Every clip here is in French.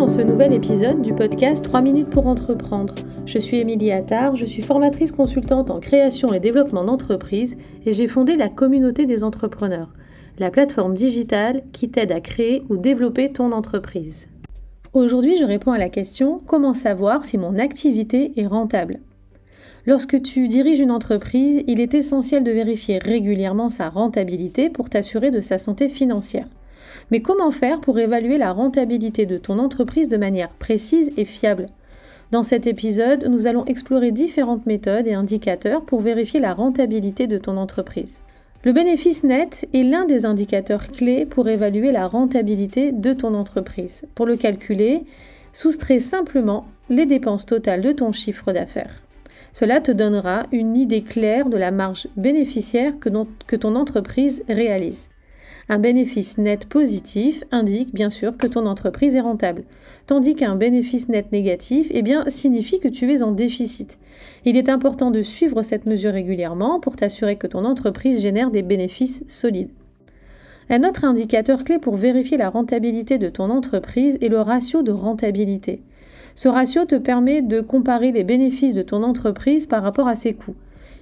dans ce nouvel épisode du podcast 3 minutes pour entreprendre. Je suis Émilie Attard, je suis formatrice consultante en création et développement d'entreprises et j'ai fondé la communauté des entrepreneurs, la plateforme digitale qui t'aide à créer ou développer ton entreprise. Aujourd'hui, je réponds à la question « Comment savoir si mon activité est rentable ?» Lorsque tu diriges une entreprise, il est essentiel de vérifier régulièrement sa rentabilité pour t'assurer de sa santé financière. Mais comment faire pour évaluer la rentabilité de ton entreprise de manière précise et fiable ? Dans cet épisode, nous allons explorer différentes méthodes et indicateurs pour vérifier la rentabilité de ton entreprise. Le bénéfice net est l'un des indicateurs clés pour évaluer la rentabilité de ton entreprise. Pour le calculer, soustrais simplement les dépenses totales de ton chiffre d'affaires. Cela te donnera une idée claire de la marge bénéficiaire que ton entreprise réalise. Un bénéfice net positif indique bien sûr que ton entreprise est rentable, tandis qu'un bénéfice net négatif signifie que tu es en déficit. Il est important de suivre cette mesure régulièrement pour t'assurer que ton entreprise génère des bénéfices solides. Un autre indicateur clé pour vérifier la rentabilité de ton entreprise est le ratio de rentabilité. Ce ratio te permet de comparer les bénéfices de ton entreprise par rapport à ses coûts.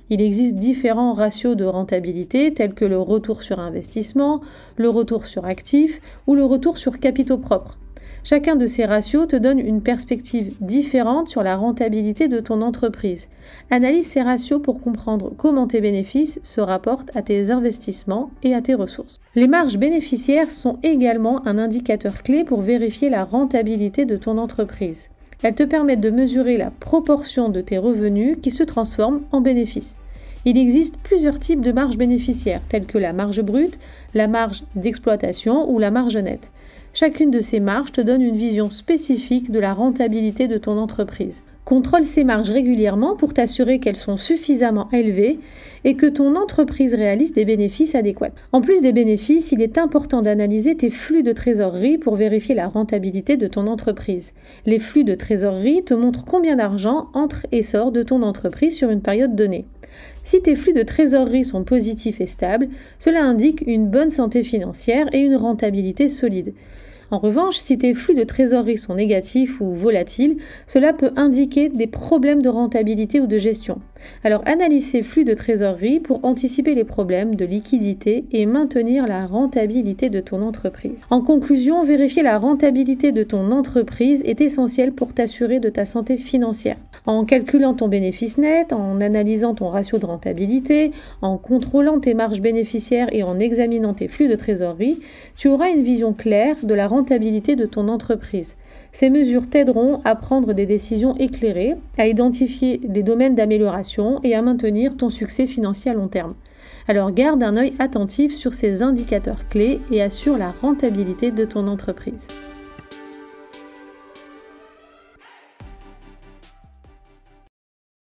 Il existe différents ratios de rentabilité tels que le retour sur investissement, le retour sur actifs ou le retour sur capitaux propres. Chacun de ces ratios te donne une perspective différente sur la rentabilité de ton entreprise. Analyse ces ratios pour comprendre comment tes bénéfices se rapportent à tes investissements et à tes ressources. Les marges bénéficiaires sont également un indicateur clé pour vérifier la rentabilité de ton entreprise. Elles te permettent de mesurer la proportion de tes revenus qui se transforment en bénéfices. Il existe plusieurs types de marges bénéficiaires, telles que la marge brute, la marge d'exploitation ou la marge nette. Chacune de ces marges te donne une vision spécifique de la rentabilité de ton entreprise. Contrôle ces marges régulièrement pour t'assurer qu'elles sont suffisamment élevées et que ton entreprise réalise des bénéfices adéquats. En plus des bénéfices, il est important d'analyser tes flux de trésorerie pour vérifier la rentabilité de ton entreprise. Les flux de trésorerie te montrent combien d'argent entre et sort de ton entreprise sur une période donnée. Si tes flux de trésorerie sont positifs et stables, cela indique une bonne santé financière et une rentabilité solide. En revanche, si tes flux de trésorerie sont négatifs ou volatiles, cela peut indiquer des problèmes de rentabilité ou de gestion. Alors analyse ces flux de trésorerie pour anticiper les problèmes de liquidité et maintenir la rentabilité de ton entreprise. En conclusion, vérifier la rentabilité de ton entreprise est essentiel pour t'assurer de ta santé financière. En calculant ton bénéfice net, en analysant ton ratio de rentabilité, en contrôlant tes marges bénéficiaires et en examinant tes flux de trésorerie, tu auras une vision claire de la rentabilité de ton entreprise. Ces mesures t'aideront à prendre des décisions éclairées, à identifier les domaines d'amélioration et à maintenir ton succès financier à long terme. Alors garde un œil attentif sur ces indicateurs clés et assure la rentabilité de ton entreprise.